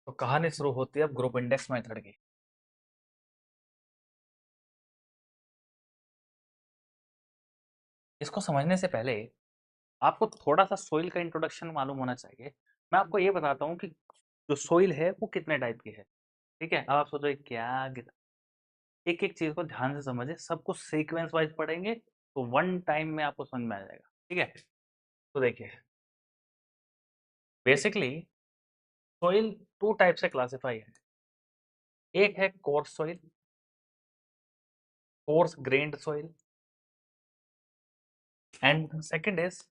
तो कहानी शुरू होती है अब ग्रुप इंडेक्स मेथड की। इसको समझने से पहले आपको थोड़ा सा सोइल का इंट्रोडक्शन मालूम होना चाहिए। मैं आपको ये बताता हूँ कि जो सोइल है वो कितने टाइप की है। ठीक है, अब आप सोचो क्या एक एक चीज को ध्यान से समझे, सबको सीक्वेंस वाइज पढ़ेंगे तो वन टाइम में आपको समझ में आ जाएगा। ठीक है, तो देखिए बेसिकली सोइल टू टाइप से क्लासिफाई है। एक है course soil, course grand soil, and second is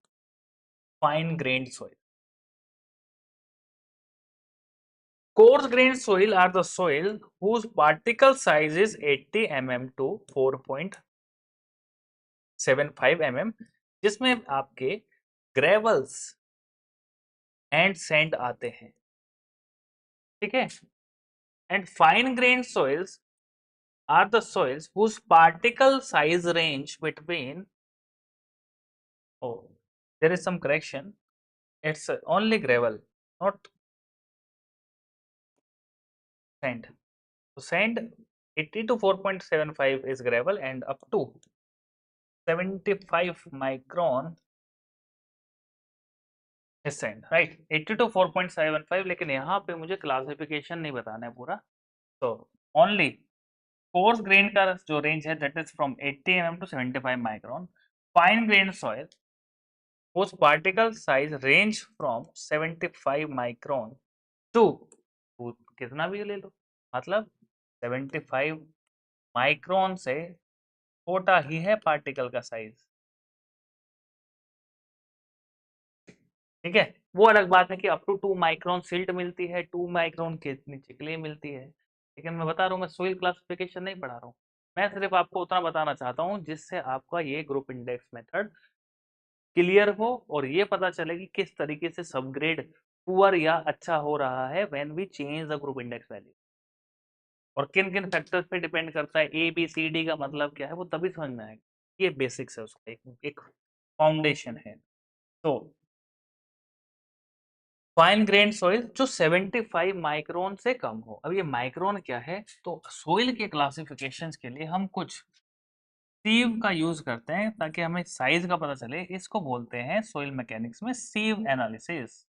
fine grand soil. Coarse grained soil are the soil whose particle size is 80 mm to 4.75 mm, जिसमें आपके ग्रेवल्स एंड सैंड आते हैं। ठीक है, and fine grand soils are the soils whose particle size range between, oh, there is some correction, it's only gravel, not sand. So sand 80 to 4.75 is gravel and up to 75 micron sand right, 80 to 4.75। लेकिन यहाँ पे मुझे classification नहीं बताना है पूरा, तो only coarse grain का जो रेंज है that is from 80 mm to 75 micron. Fine grain soil उस particle size range from 75 micron to, कितना भी ले लो, मतलब 75 माइक्रोन से छोटा ही है पार्टिकल का साइज। ठीक है, वो अलग बात है कि अप टू 2 माइक्रोन सिल्ट मिलती है, 2 माइक्रोन के नीचे क्ले मिलती है। लेकिन मैं बता रहा हूँ, मैं सोइल क्लासिफिकेशन नहीं पढ़ा रहा हूँ, मैं सिर्फ आपको उतना बताना चाहता हूँ जिससे आपका ये ग्रुप इंडेक्स मेथड क्लियर हो और ये पता चले कि किस तरीके से सबग्रेड पुअर या अच्छा हो रहा है when we change the group index value, और किन किन फैक्टर्स पे डिपेंड करता है, ए बी सी डी का मतलब क्या है वो तभी समझ में आएगा। ये बेसिक्स है उसका, एक फाउंडेशन है। तो फाइन ग्रेन सोइल जो 75 माइक्रोन से कम हो। अब ये माइक्रोन क्या है, तो सोइल के क्लासिफिकेशन के लिए हम कुछ सीव का यूज करते हैं ताकि हमें साइज का पता चले। इसको बोलते हैं सोइल मैकेनिक्स में सीव एनालिसिस।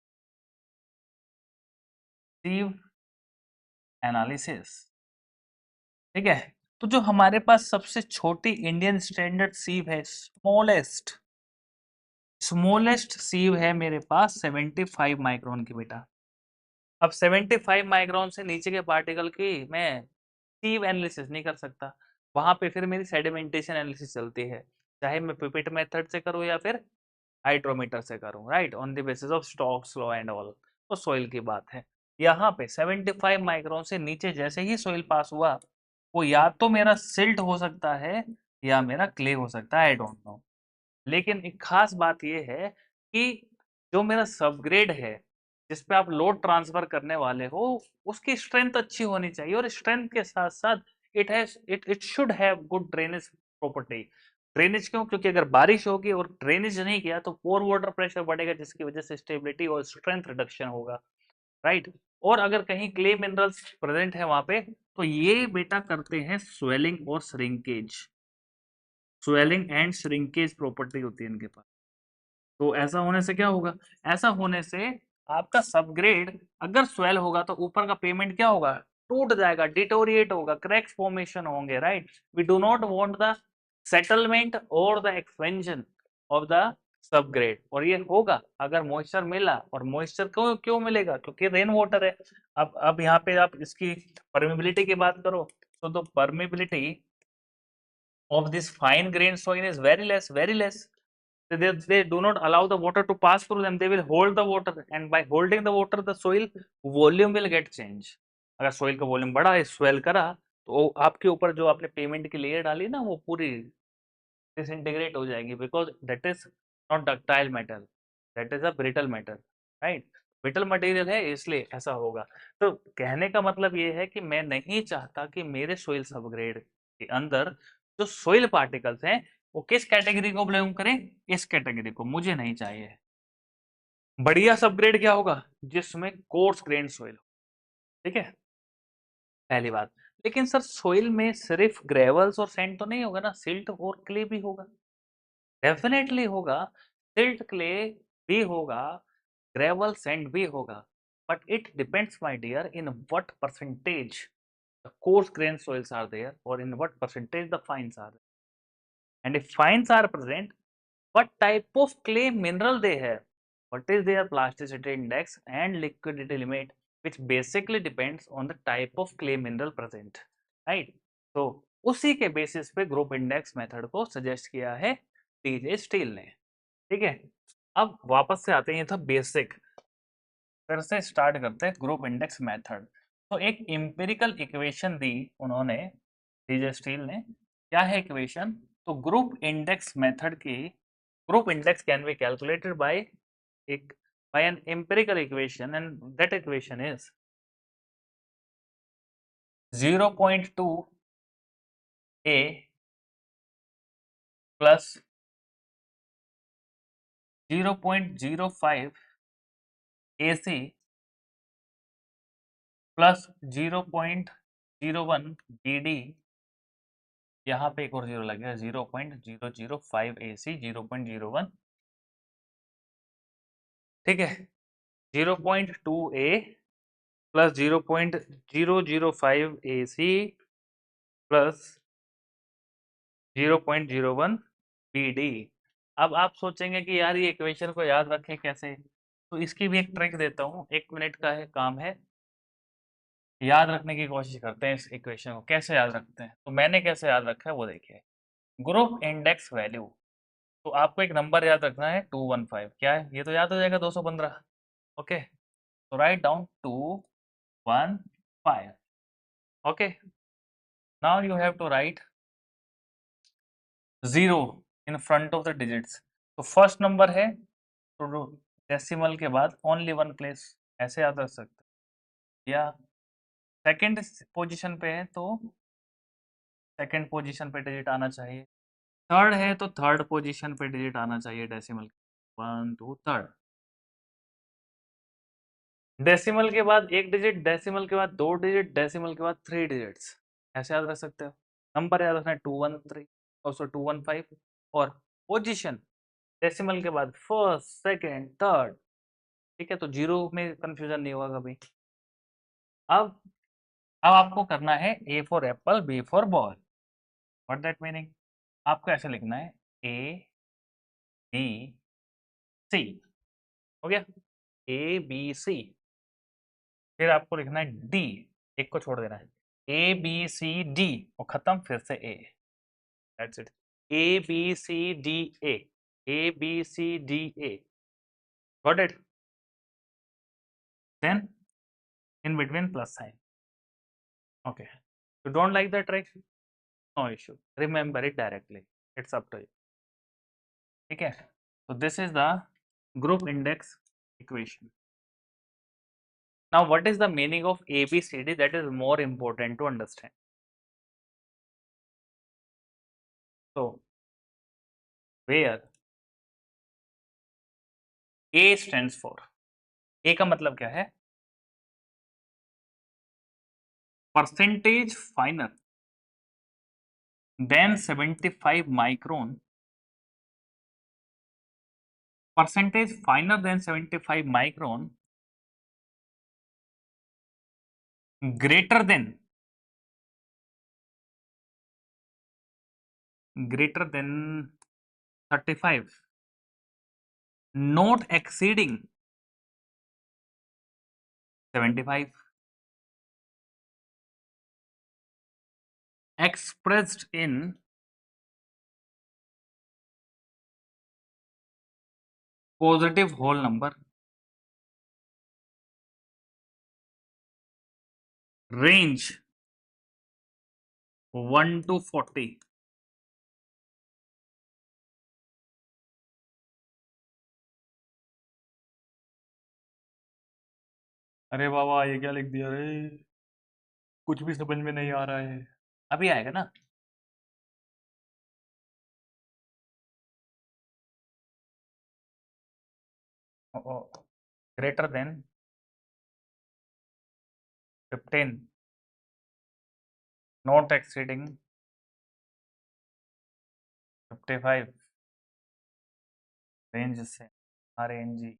सीव एनालिसिस, ठीक है। तो जो हमारे पास सबसे छोटी इंडियन स्टैंडर्ड सीव है, स्मॉलेस्ट स्मॉलेस्ट सीव है मेरे पास 75 माइक्रोन की बेटा। अब 75 माइक्रोन से नीचे के पार्टिकल की मैं सीव एनालिसिस नहीं कर सकता, वहां पे फिर मेरी सेडिमेंटेशन एनालिसिस चलती है, चाहे मैं पिपेट मेथड से करूं या फिर हाइड्रोमीटर से करूं, right, on the basis of Stokes law and all. तो सॉइल की बात है, यहाँ पे 75 माइक्रोन से नीचे जैसे ही सॉइल पास हुआ, वो या तो मेरा सिल्ट हो सकता है या मेरा क्ले हो सकता है, आई डोंट नो। लेकिन एक खास बात यह है कि जो मेरा सबग्रेड है जिस पे आप लोड ट्रांसफर करने वाले हो, उसकी स्ट्रेंथ अच्छी होनी चाहिए, और स्ट्रेंथ के साथ साथ it should have good drainage property. Drainage क्यों? क्योंकि अगर बारिश होगी और ड्रेनेज नहीं किया तो पोर वाटर प्रेशर बढ़ेगा, जिसकी वजह से स्टेबिलिटी और स्ट्रेंथ रिडक्शन होगा, राइट। और अगर कहीं क्ले मिनरल्स प्रेजेंट है वहां पे, तो ये बेटा करते हैं स्वेलिंग और shrinkage. Swelling and shrinkage property होती है इनके पास। तो ऐसा होने से क्या होगा, ऐसा होने से आपका सबग्रेड अगर स्वेल होगा तो ऊपर का पेमेंट क्या होगा, टूट जाएगा, डिटोरिएट होगा, क्रैक्स फॉर्मेशन होंगे, right. We do not want the settlement और the expansion of the subgrade. और ये होगा अगर मॉइस्चर मिला, और मॉइस्चर क्यों क्यों मिलेगा, क्योंकि रेन वाटर है। अब यहाँ पे आप इसकी परमेबिलिटी की बात करो, तो permeability of this fine grained soil is very less. They do not allow the water to pass through them, they will hold the water, and by holding the water the soil volume will get change। अगर soil का volume बढ़ा है, swell करा, तो आपके ऊपर जो आपने पेमेंट की लेयर डाली ना, वो पूरी डिसइंटीग्रेट हो जाएगी, because that is not ductile metal, that is a brittle metal, right. Brittle material है इसलिए ऐसा होगा। तो कहने का मतलब ये है कि मैं नहीं चाहता कि मेरे सोइल सबग्रेड के अंदर जो सोइल पार्टिकल्स हैं वो किस कैटेगरी को बिलोंग करें, इस कैटेगरी को मुझे नहीं चाहिए। बढ़िया सबग्रेड क्या होगा, जिसमें कोर्स ग्रेन सोइल, ठीक है, पहली बात। लेकिन सर सोइल में सिर्फ ग्रेवल्स और सैंड तो नहीं होगा ना, सिल्ट और क्ले भी होगा। डेफिनेटली होगा, सिल्ट क्ले भी होगा, ग्रेवल सैंड भी होगा, but it depends my dear in what percentage the coarse grained soils are there or in what percentage the fines are there. And if fines are present, what type of clay mineral they have, what is their plasticity index and liquidity limit, which basically depends on the type of clay mineral present, right? तो उसी के basis पे group index method को suggest किया है TJ steel ने। ठीक है, अब वापस से आते हैं, ये था बेसिक, फिर से स्टार्ट करते हैं ग्रुप इंडेक्स मेथड। तो एक एम्पिरिकल इक्वेशन दी उन्होंने टीजे स्टील ने, क्या है इक्वेशन? तो ग्रुप इंडेक्स मेथड की, group index can be calculated by एक by an empirical equation, and that equation is 0.2 a plus 0.05 ac plus 0.01 bd, यहाँ पे एक और जीरो लगेगा, 0.005 ac 0.01, ठीक है, 0.2 a plus 0.005 ac plus 0.01 bd। अब आप सोचेंगे कि यार ये इक्वेशन को याद रखें कैसे, तो इसकी भी एक ट्रिक देता हूँ, 1 मिनट का है काम है, याद रखने की कोशिश करते हैं इस इक्वेशन को, कैसे याद रखते हैं। तो मैंने कैसे याद रखा है वो देखिए, ग्रुप इंडेक्स वैल्यू, तो आपको एक नंबर याद रखना है 215, क्या है ये तो याद हो जाएगा, 215। ओके, तो write down 215। Okay, now you have to write 0 in front of the digits. तो फर्स्ट नंबर है तो डेसिमल के बाद ओनली वन प्लेस, ऐसे याद रख सकते हैं। या सेकंड पोजीशन पे है तो सेकंड पोजीशन पे डिजिट आना चाहिए, थर्ड है तो थर्ड पोजीशन पे डिजिट आना चाहिए डेसिमल, 1 2 3। डेसिमल के बाद एक डिजिट, डेसिमल के बाद दो डिजिट, डेसिमल के बाद 3 डिजिट्स, ऐसे याद रख सकते हो। नंबर याद रखना है 213 और 215, और पोजीशन डेसिमल के बाद फर्स्ट सेकंड थर्ड, ठीक है, तो जीरो में कंफ्यूजन नहीं होगा कभी। अब अब आपको करना है A for apple B for ball, what that meaning, आपको ऐसे लिखना है ए बी सी, हो गया, ए बी सी, फिर आपको लिखना है डी, एक को छोड़ देना है, ए बी सी डी और खत्म, फिर से A, that's it, A B C D A, A B C D A, got it, then in between plus sign. Okay, you don't like the trick, no issue, remember it directly, it's up to you. ठीक है, तो this is the group index equation. Now, what is the meaning of ABCD? That is more important to understand. So, where A stands for, A का मतलब क्या है? Percentage finer than 75 micron. Percentage finer than 75 micron, greater than 35, not exceeding 75, expressed in positive whole number, range 1 to 40. अरे बाबा ये क्या लिख दिया रे, कुछ भी समझ में नहीं आ रहा है, अभी आएगा ना। Greater than 15 not exceeding 55 range से RNG।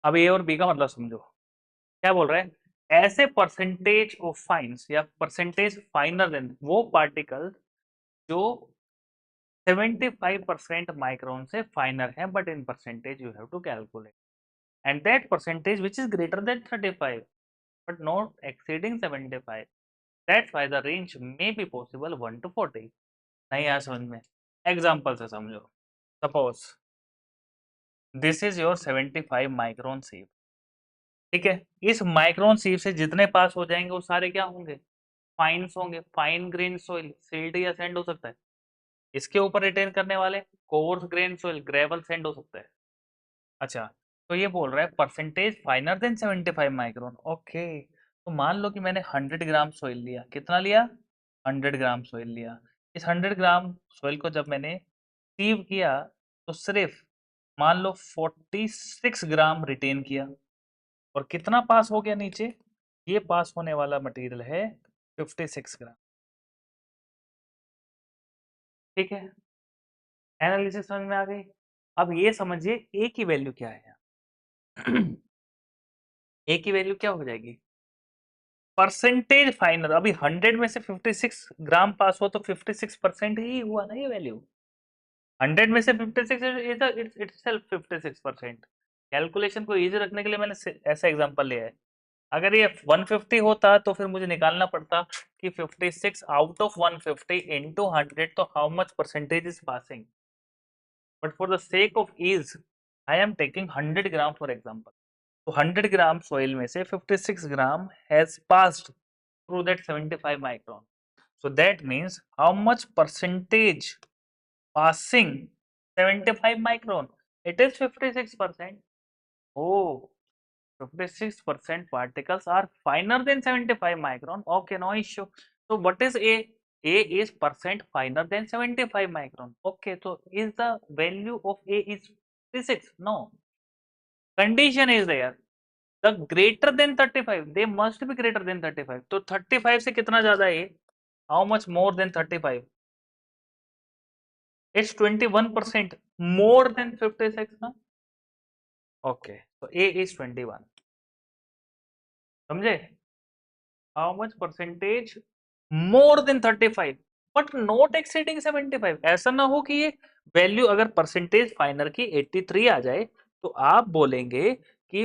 अब ए और बी का मतलब समझो, क्या बोल रहा है, ऐसे परसेंटेज ऑफ फाइन्स या परसेंटेज फाइनर देन वो पार्टिकल जो 75% माइक्रोन से फाइनर है, but in percentage you have to calculate, and that percentage which is greater than 35 but not exceeding 75, that's why the range may be possible 1 to 40। नहीं आया समझ में? Example से समझो, suppose this is your 75 micron सीव, ठीक है, इस micron सीव से जितने पास हो जाएंगे वो सारे क्या होंगे, फाइन्स होंगे, फाइन ग्रेन सोइल, सिल्ट या सैंड हो सकता है, इसके ऊपर रिटेन करने वाले coarse grain soil, gravel, sand हो सकता है। अच्छा, तो ये बोल रहा है percentage finer than 75 micron, okay. तो मान लो कि मैंने 100 ग्राम सोइल लिया, कितना लिया, 100 ग्राम सोइल लिया। इस 100 ग्राम सोइल को जब मैंने सीव किया तो सिर्फ मान लो 46 ग्राम रिटेन किया, और कितना पास हो गया नीचे, ये पास होने वाला मटेरियल है 56 ग्राम, ठीक है। एनालिसिस समझ में आ गई। अब ये समझिए ए की वैल्यू क्या है। ए की वैल्यू क्या हो जाएगी, परसेंटेज फाइनल, अभी 100 में से 56 ग्राम पास हो तो 56% ही हुआ ना ये वैल्यू, 100 में से 56 इटसेल्फ 56%। कैलकुलेशन को इजी रखने के लिए मैंने ऐसा एग्जांपल लिया है। अगर ये 150 होता तो फिर मुझे निकालना पड़ता कि 56 आउट ऑफ 150 इनटू 100, तो how much percentage is passing, but for the sake of is I am taking 100 gram for example. तो 100 ग्राम सॉइल में से 56 ग्राम has passed through that 75 micron. So that means how much percentage passing 75 micron? It is 56%. Oh, 56% particles are finer than 75 micron. Okay, no issue. So what is A? A is percent finer than 75 micron. Okay, so is the value of A is 56? No. Condition is there. The greater than 35, they must be greater than 35. तो 35 से कितना ज्यादा है, how much more than 35? It's 21% more than 56 ना। Okay, so A is 21, समझे? How much percentage more than 35 but not exceeding 75? ऐसा ना हो कि ये वैल्यू अगर परसेंटेज फाइनर की 83 आ जाए तो आप बोलेंगे कि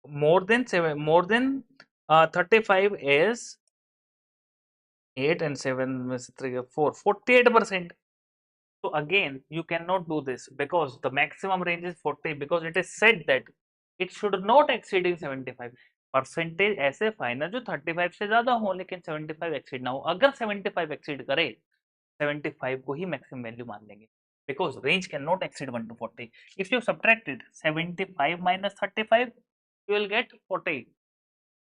मोर देन 35 इज 8 and 7 में से 3 4 48%. So again you cannot do this because the maximum range is 40, because it is said that it should not exceeding 75 percentage ऐसे फाइनल जो 35 से ज्यादा हो लेकिन 75 एक्सीड ना हो। अगर 75 एक्सीड करे 75 को ही मैक्सिमम वैल्यू मान लेंगे, because range cannot exceed 1 to 40. If you subtracted 75 minus 35 you will get 40.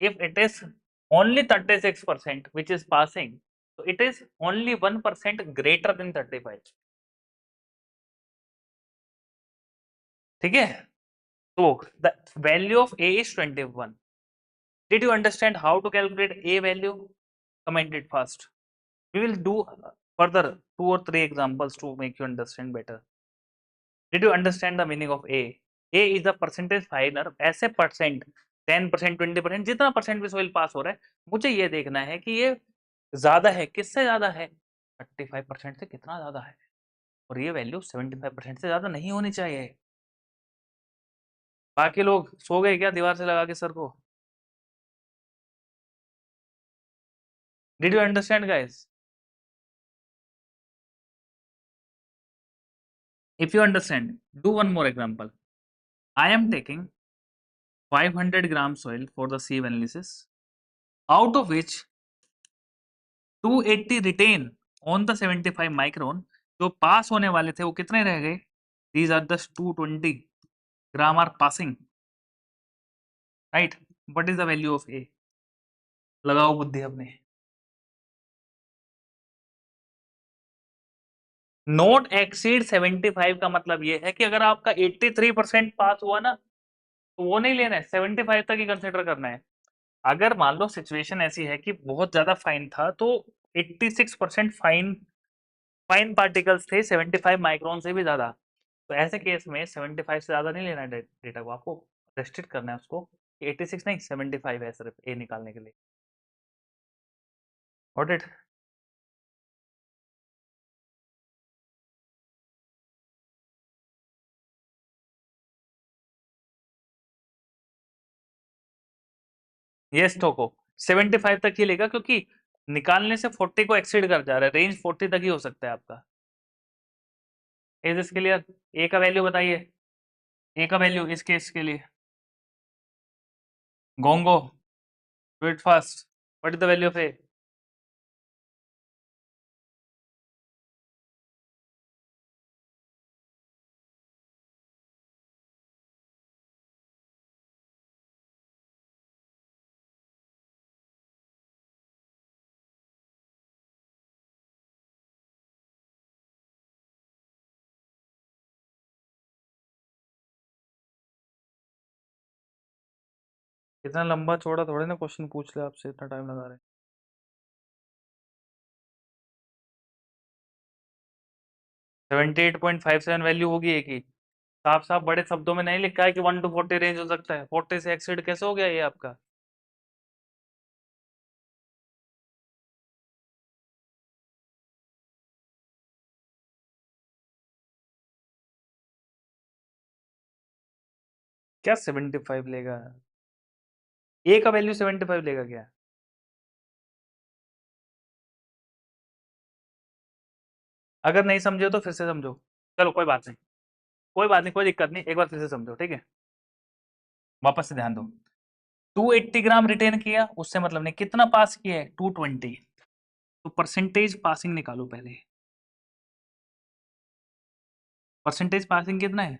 If it is only 36% which is passing, so it is only 1% greater than 35, ठीक है। So the value of A is 21. Did you understand how to calculate A value? Comment it first. We will do further 2 or 3 examples to make you understand better. Did you understand the meaning of A? A is the percentage finer, ऐसे percent 10%, 20%, जितना percent भी soil पास हो रहा है, मुझे ये देखना है कि ये ज्यादा है, किससे ज्यादा है, 35% से कितना ज्यादा है, और ये वैल्यू 75% से ज्यादा नहीं होनी चाहिए। बाकी लोग सो गए क्या दीवार से लगा के सर को? Did you understand, guys? If you understand, do one more example. I am taking 500 gram soil for the sieve analysis, out of which 280 retain on the 75 micron. जो पास होने वाले थे वो कितने रह गए? These are the 220 gram are passing, right? What is the value of A? लगाओ बुद्धि अपने। नॉट एक्सीड 75 का मतलब ये है कि अगर आपका 83% पास हुआ ना, तो वो नहीं लेना है, 75 तक ही कंसिडर करना है। अगर मान लो सिचुएशन ऐसी है कि बहुत ज्यादा फाइन था, तो 86% फाइन फाइन पार्टिकल्स थे 75 माइक्रोन से भी ज्यादा। तो ऐसे केस में 75 से ज्यादा नहीं लेना है डेटा को, आपको रेस्ट्रिक्ट करना है उसको। 86 नहीं 75 है सिर्फ ए निकालने के लिए। Got it? यस टोको, 75 तक ही लेगा, क्योंकि निकालने से 40 को एक्सीड कर जा रहा है, रेंज 40 तक ही हो सकता है आपका। Is this clear? ए का वैल्यू बताइए, ए का वैल्यू इस केस के लिए। गोंगो, do it fast. What is the value of A? इतना लंबा चौड़ा थोड़े ना क्वेश्चन पूछ ले आपसे, इतना टाइम लगा रहे हैं। 78.57 वैल्यू होगी एक ही। साफ साफ बड़े शब्दों में नहीं लिखा है कि 1 to 40 रेंज हो सकता है, 40 से एक्सीड कैसे हो गया ये आपका? क्या 75 लेगा? ए का वैल्यू 75 लेगा क्या? अगर नहीं समझे तो फिर से समझो। चलो कोई बात नहीं, कोई बात नहीं, कोई दिक्कत नहीं, एक बार फिर से समझो, ठीक है? वापस से ध्यान दो। 280 ग्राम रिटेन किया, उससे मतलब नहीं, कितना पास किया है? 220। तो परसेंटेज पासिंग निकालो पहले। परसेंटेज पासिंग कितना है?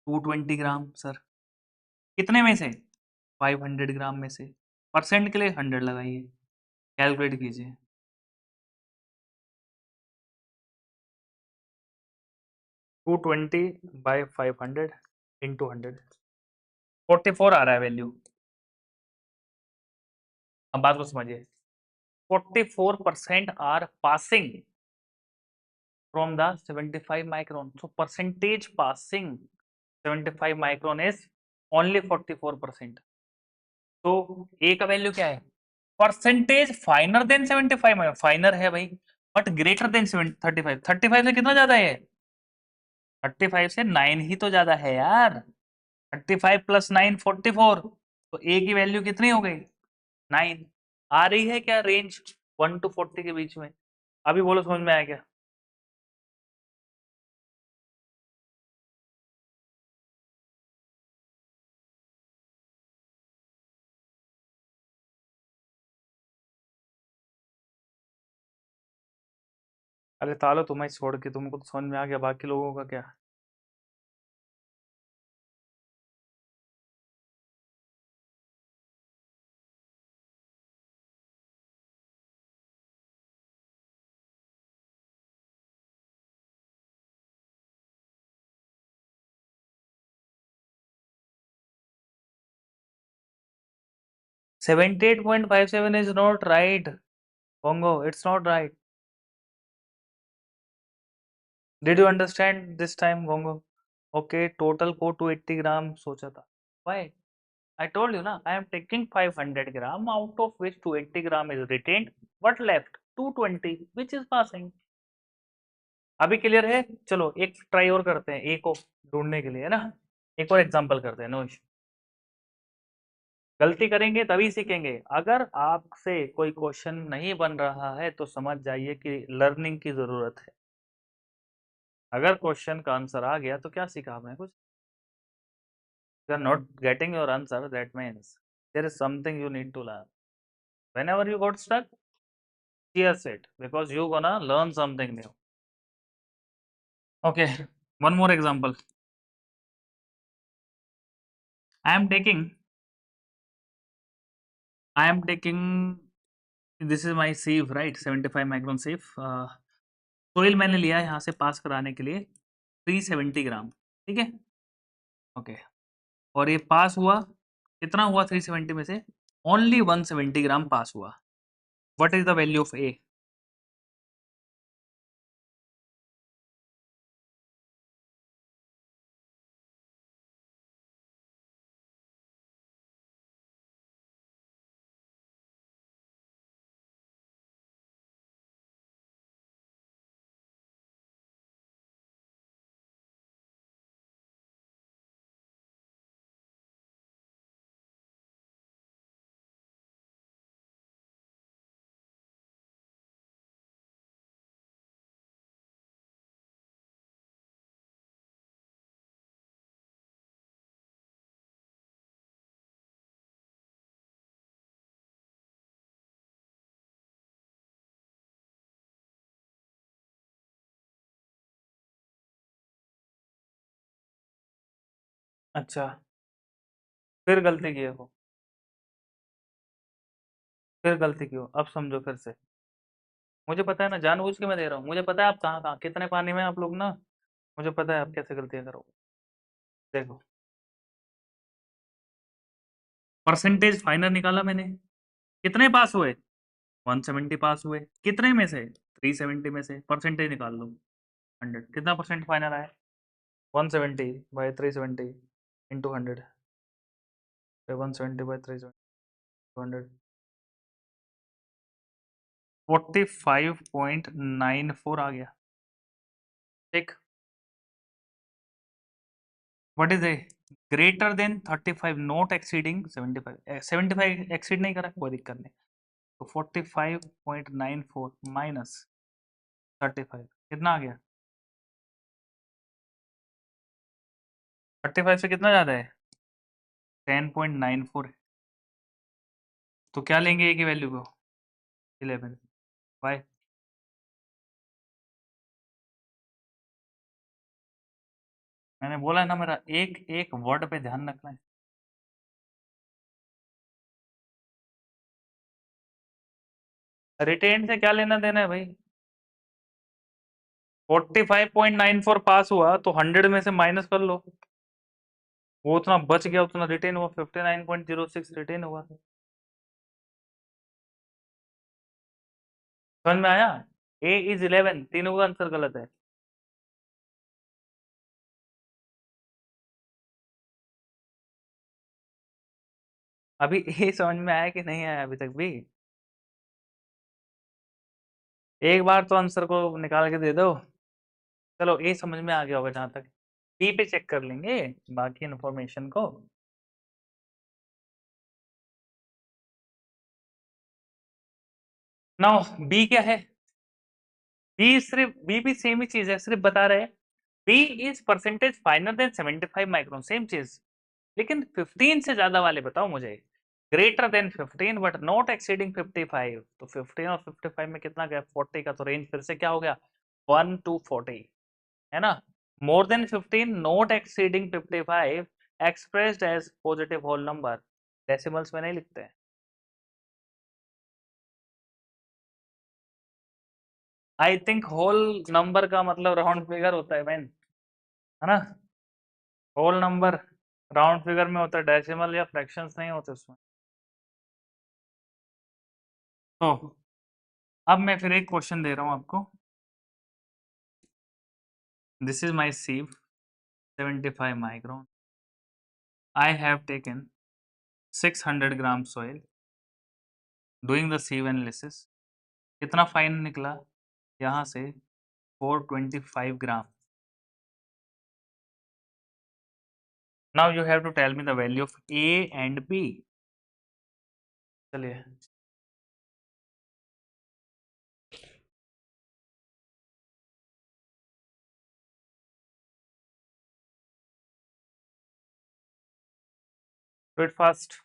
220 ग्राम सर। कितने में से? 500 ग्राम में से। परसेंट के लिए 100 लगाइए, कैलकुलेट कीजिए। 220/500 इंटू 100, 44 आ रहा है वैल्यू। अब बात को समझिए। 44% are passing from the 75 micron, so percentage passing 75 micron is only 44%। तो ए का वैल्यू क्या है? परसेंटेज फाइनर देन 75, फाइनर है भाई, बट ग्रेटर देन 35। 35 से कितना ज्यादा है? 35 से 9 ही तो ज्यादा है यार। 35 + 9 44। तो ए की वैल्यू कितनी हो गई? 9। आ रही है क्या रेंज 1 to 40 के बीच में? अभी बोलो समझ में आया क्या? अरे तालो तुम्हें छोड़ के तुमको तो समझ में आ गया, बाकी लोगों का क्या? 78.57 is not right, Bongo. It's not right. Did you understand this time, Bongo? Okay, total को 280 ग्राम सोचा था। Why? I told you ना, I am taking 500 gram, out of which 280 gram is retained. What left? 220, which is passing. अभी clear है? चलो एक try और करते हैं, ए को ढूंढने के लिए, है ना? एक और एग्जांपल करते हैं, नो इशू। गलती करेंगे तभी सीखेंगे। अगर आपसे कोई क्वेश्चन नहीं बन रहा है तो समझ जाइए कि लर्निंग की जरूरत है। अगर क्वेश्चन का आंसर आ गया तो क्या सीखा आपने? कुछ। You are not getting your answer, that means there is something you need to learn. whenever you got stuck, cheers it, because you gonna learn something new. Okay, one more example. I am taking this is my sieve, right? 75 micron sieve. Soil मैंने लिया है यहाँ से पास कराने के लिए 370 ग्राम, ठीक है? ओके, और ये पास हुआ, कितना हुआ 370 में से? ओनली 170 ग्राम पास हुआ। What is the value of A? अच्छा, फिर गलती की हो, फिर गलती की हो, अब समझो फिर से। मुझे पता है ना, जानबूझ के मैं दे रहा हूँ, मुझे पता है आप कहाँ कहाँ कितने पानी में आप लोग ना, मुझे पता है आप कैसे गलतियां करोगे। देखो, परसेंटेज फाइनल निकाला मैंने, कितने पास हुए? 170 पास हुए, कितने में से? 370 में से। परसेंटेज निकाल लो, 100, कितना परसेंट फाइनल आया? 170 बाई 370 इंटू 100, 170 बाई 370 100, 45.94 आ गया। ठीक, what is a greater than 35 not exceeding 75, 75 exceed नहीं करा, कोई दिक्कत नहीं। तो 45.94 माइनस 35 कितना आ गया? 35 से कितना ज्यादा है? 10.94 है। तो क्या लेंगे ए की वैल्यू को? 11 बाय, मैंने बोला है ना, मेरा एक एक वर्ड पे ध्यान रखना है। रिटेन से क्या लेना देना है भाई? 45.94 पास हुआ तो 100 में से माइनस कर लो, वो उतना बच गया, उतना रिटेन हुआ, 59.06 रिटेन हुआ। समझ में आया? ए इज 11, तीनों का आंसर गलत है। अभी ए समझ में आया कि नहीं आया अभी तक भी? एक बार तो आंसर को निकाल के दे दो। चलो, ए समझ में आ गया होगा जहां तक, बी पे चेक कर लेंगे बाकी इन्फॉर्मेशन को। नाउ बी क्या है? बी सिर्फ, बी भी सेम ही चीज है, सिर्फ बता रहे हैं B is percentage final than 75 micron, same चीज। लेकिन 15 से ज्यादा वाले बताओ मुझे, greater than 15 but not exceeding 55। तो 15 और 55 में कितना गया? 40 का तो रेंज फिर से क्या हो गया? 1 to 40, है ना? More than 15 not exceeding 55 expressed as positive whole number, decimals में नहीं लिखते हैं। आई थिंक होल नंबर का मतलब राउंड फिगर होता है मैन, है ना? होल नंबर राउंड फिगर में होता है, डेसिमल या फ्रैक्शंस नहीं होते उसमें। तो अब मैं फिर एक क्वेश्चन दे रहा हूं आपको। This is my sieve 75 micron. I have taken 600 gram soil doing the sieve analysis. कितना फाइन निकला यहाँ से? 425 ग्राम। Now you have to tell me the value of A and B. चलिए, do it fast.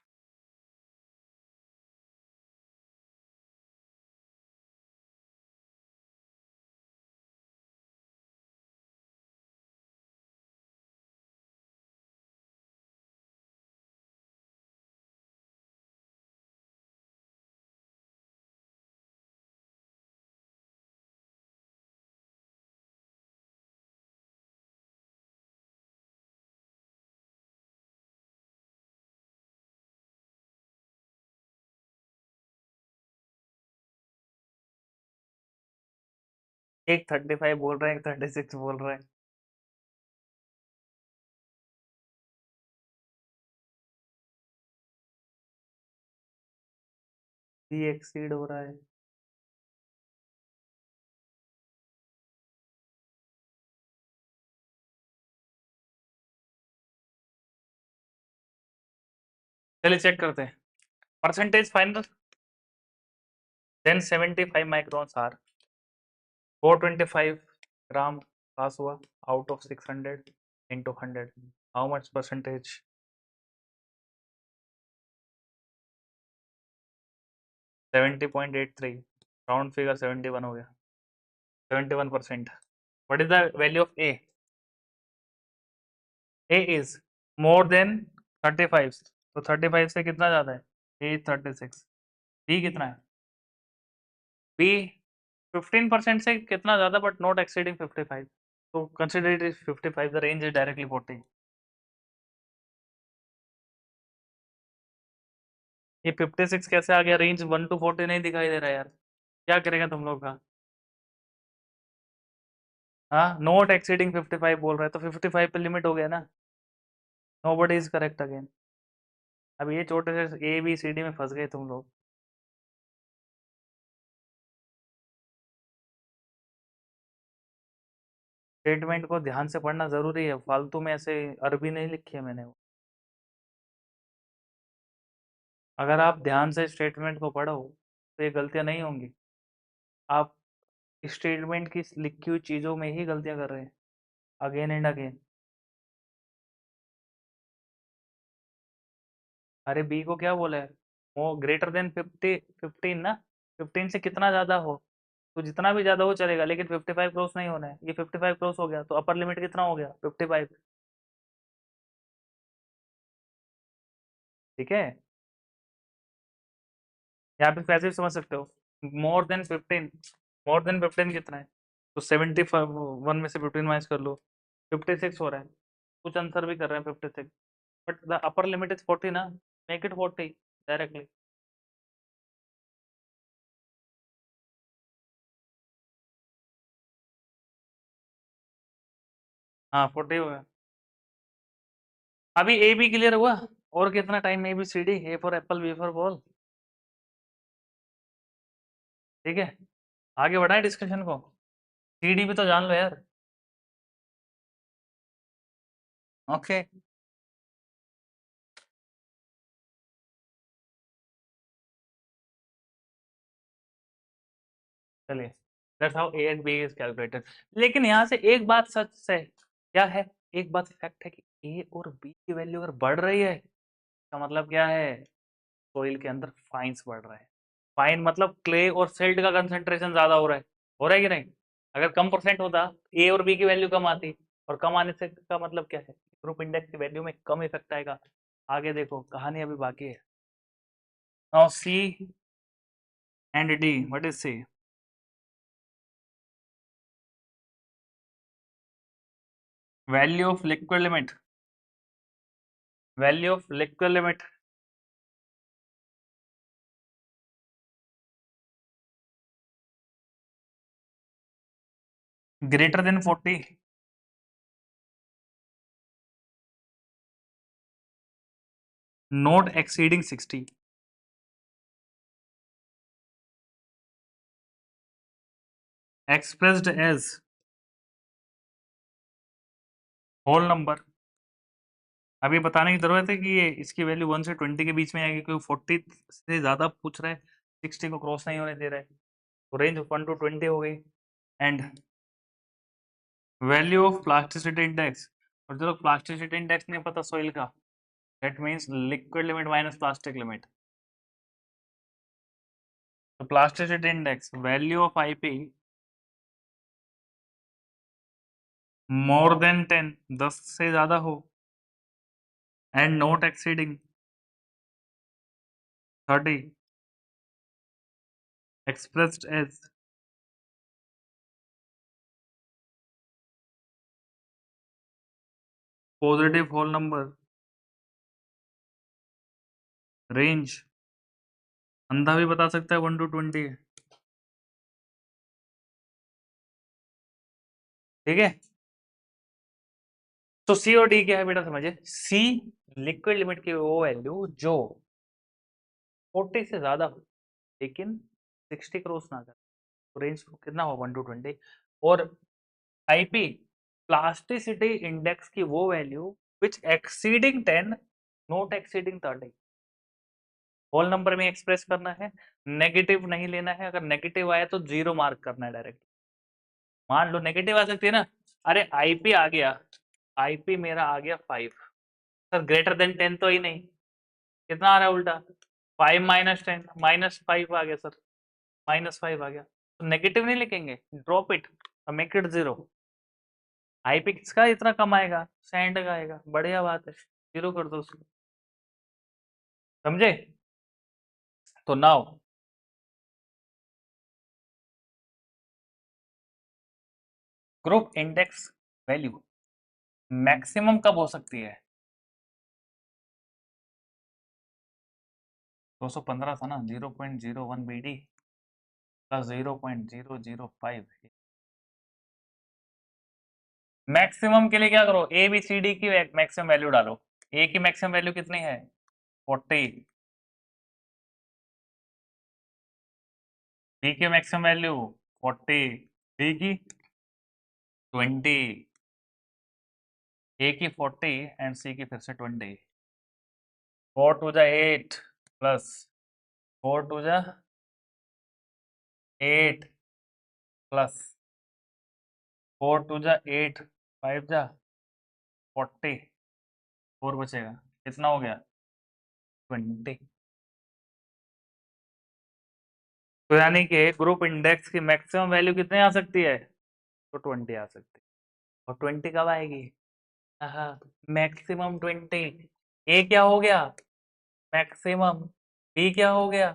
एक 35 बोल रहे हैं, एक 36 बोल रहे हैं। बी एक्सीड हो रहा है। चलिए चेक करते हैं। Percentage final. Than 75 microns are 425 gram pass हुआ out of 600 into 100। How much percentage? 70.83। Round figure 71 हो गया। 71%। What is the value of A? A is more than 35। तो 35 से कितना ज्यादा है? ए 36। बी कितना है? बी 15% से कितना ज्यादा बट नॉट एक्सीडिंग 55। तो consider it is 55, the range is directly 40। ये 56 कैसे आ गया? रेंज 1 to 40 नहीं दिखाई दे रहा यार। क्या करेगा तुम लोग का? हाँ, नॉट एक्सीडिंग 55 बोल रहा है तो 55 पे लिमिट हो गया ना। Nobody is correct again. अब ये छोटे से ए बी सी डी में फंस गए तुम लोग। स्टेटमेंट को ध्यान से पढ़ना जरूरी है, फालतू में ऐसे अरबी नहीं लिखी है मैंने। अगर आप ध्यान से स्टेटमेंट को पढ़ो तो ये गलतियां नहीं होंगी। आप स्टेटमेंट की लिखी हुई चीजों में ही गलतियां कर रहे हैं अगेन एंड अगेन। अरे बी को क्या बोला है? वो ग्रेटर देन 15 ना। 15 से कितना ज्यादा हो, तो जितना भी ज्यादा हो चलेगा, लेकिन 55 क्रॉस नहीं होना है। ये 55 क्रॉस हो गया तो अपर लिमिट कितना हो गया? 55। ठीक है। यहाँ पे पैसे भी समझ सकते हो। मोर देन 15। मोर देन 15 कितना है? तो 71 में से 15 माइनस कर लो। 56 हो रहा है। कुछ आंसर भी कर रहे हैं 56, but the upper limit is 40 ना। Make it 40 directly. हाँ 40 हो गया। अभी ए बी क्लियर हुआ। और कितना time? A B C D, A for apple, B for ball. ठीक है, आगे बढ़ाए डिस्कशन को। सी डी भी तो जान लो यार। ओके। चलिए, that's how A and B is calculated. लेकिन यहाँ से एक बात सच है। क्या है? एक बात फैक्ट है कि ए और बी की वैल्यू अगर बढ़ रही है, इसका मतलब क्या है? सोइल के अंदर फाइन्स बढ़ रहा है। फाइन मतलब क्ले और सिल्ट का कंसंट्रेशन ज्यादा हो रहा है। हो रहा है कि नहीं? अगर कम परसेंट होता, ए और बी की वैल्यू कम आती। और कम आने से का मतलब क्या है? ग्रुप इंडेक्स की वैल्यू में कम इफेक्ट आएगा। आगे देखो, कहानी अभी बाकी है। Now C and D, what is C? Value of liquid limit. Value of liquid limit greater than 40, not exceeding 60, expressed as whole number. अभी बताने की जरूरत है कि ये इसकी वैल्यू 1 से 20 के बीच में आएगी, क्योंकि 40 से ज्यादा पूछ रहा है, 60 को क्रॉस नहीं होने दे रहा है। तो रेंज 1 to 20 हो गई। And value of plasticity index. और जो लोग प्लास्टिसिटी इंडेक्स नहीं पता सोइल का, that means liquid limit minus plastic limit. तो plasticity index value of IP more than 10, 10 से ज्यादा हो, and not exceeding 30, expressed as positive whole number range. अंधा भी बता सकता है 1 to 20 है। ठीक है। तो सी और डी क्या है बेटा समझे। सी लिक्विड लिमिट की वो वैल्यू जो 40 से ज्यादा हो लेकिन 60 क्रॉस ना करे, तो रेंज कितना हो 1 to 20। और आईपी प्लास्टिसिटी इंडेक्स की वो value which exceeding 10 not exceeding 30, whole number में एक्सप्रेस करना है, नेगेटिव नहीं लेना है। अगर नेगेटिव आया तो जीरो मार्क करना है डायरेक्ट। मान लो नेगेटिव आ सकती है ना, अरे आईपी आ गया, आईपी मेरा आ गया 5, सर ग्रेटर देन 10 तो ही नहीं, कितना आ रहा है उल्टा 5 - 10 -5 आ गया सर, -5 आ गया, तो नेगेटिव नहीं लिखेंगे, drop it, make it zero. IP किसका इतना कम आएगा, सैंड का आएगा, बढ़िया बात है, जीरो कर दो उसको, समझे। तो now group index value maximum कब हो सकती है, 215 था ना, 0.01 BD प्लस 0.005। मैक्सिमम के लिए क्या करो, ए बी सी डी की मैक्सिमम वैल्यू डालो। ए की मैक्सिमम वैल्यू कितनी है 40, बी की मैक्सिमम वैल्यू 40, डी की 20, ए की 40 एंड सी की फिर से 20। 4 टू जा 8 प्लस 4 टू जा 8 प्लस 4 टू जा 8, 5 जा 40, 4 बचेगा, कितना हो गया 20। तो यानी कि ग्रुप इंडेक्स की मैक्सिमम वैल्यू कितने आ सकती है, तो 20 आ सकती है। और 20 कब आएगी, हाँ मैक्सिमम 20। ए क्या हो गया मैक्सिमम, बी क्या हो गया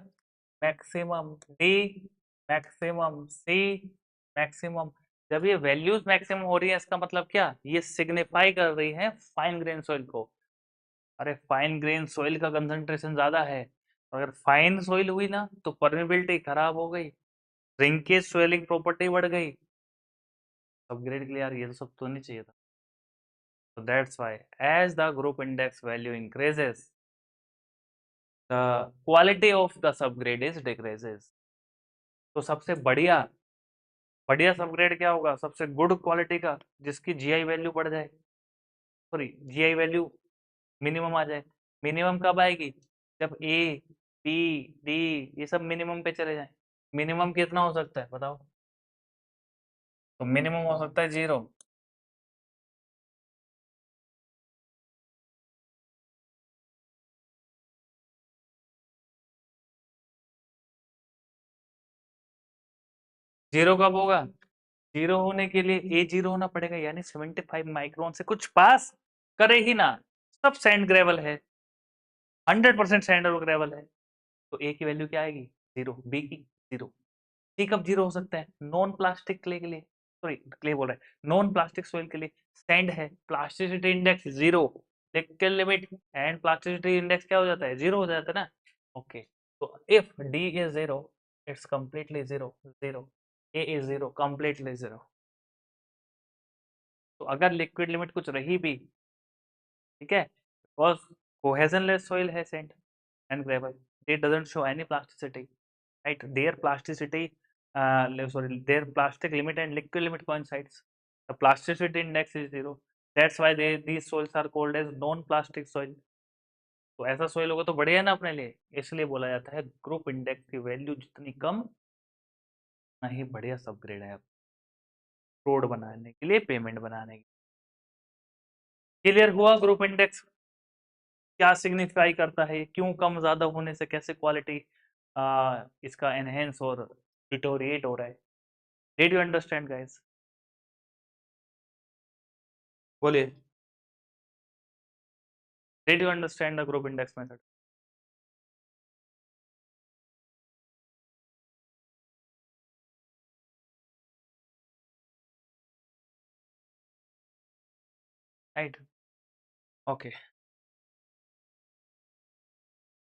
मैक्सिमम, डी मैक्सिमम, सी मैक्सिमम। जब ये वैल्यूज मैक्सिमम हो रही है इसका मतलब क्या, ये सिग्निफाई कर रही है फाइन ग्रेन सॉइल को। अरे फाइन ग्रेन सॉइल का कंसंट्रेशन ज्यादा है, अगर फाइन सॉइल हुई ना तो परमेबिलिटी खराब हो गई, श्रिंकेज स्वेलिंग प्रॉपर्टी बढ़ गई। अपग्रेड के लिए यार ये तो सब तो नहीं चाहिए था। So that's why as the group index value increases, the quality of the subgrade is decreases। तो सबसे बढ़िया बढ़िया सबग्रेड क्या होगा, सबसे गुड क्वालिटी का, जिसकी जीआई वैल्यू बढ़ जाए, सॉरी जीआई वैल्यू मिनिमम आ जाए। मिनिमम कब आएगी, जब ए बी डी ये सब मिनिमम पे चले जाए। मिनिमम कितना हो सकता है बताओ, तो मिनिमम हो सकता है 0। जीरो कब होगा, जीरो होने के लिए ए जीरो होना पड़ेगा, यानी 75 माइक्रोन से कुछ पास करे ही ना। सब सैंड ग्रेवल है, 100% सैंड और ग्रेवल है, तो ए की वैल्यू क्या आएगी जीरो, बी की जीरो। सी कब जीरो हो सकता है, नॉन प्लास्टिक क्ले के लिए, सॉरी क्ले बोल रहा है, नॉन प्लास्टिक सोइल के लिए सैंड है, plasticity index zero, liquid limit and plasticity index क्या हो जाता है, जीरो हो जाता है ना। ओके, तो if D is zero it's completely zero, zero A is zero completely zero. तो अगर लिक्विड लिमिट कुछ रही भी, ठीक है, बिकॉज कोहेजनलेस soil है sand and gravel, it doesn't show any plasticity, right, their plasticity sorry their plastic limit and liquid limit coincides, the plasticity index is zero, that's why these soils are called as non plastic soil। तो ऐसा soil होगा तो बढ़िया है ना अपने लिए, इसलिए बोला जाता है ग्रुप इंडेक्स की वैल्यू जितनी कम उतना ही बढ़िया सब ग्रेड है रोड बनाने के लिए, पेमेंट बनाने के लिए। क्लियर हुआ ग्रुप इंडेक्स क्या सिग्निफाई करता है, क्यों कम ज्यादा होने से कैसे क्वालिटी इसका एनहेंस और डिटोरिएट हो रहा है। डिड यू अंडरस्टैंड गाइस, बोलिए, did you understand the group index method. Right, okay.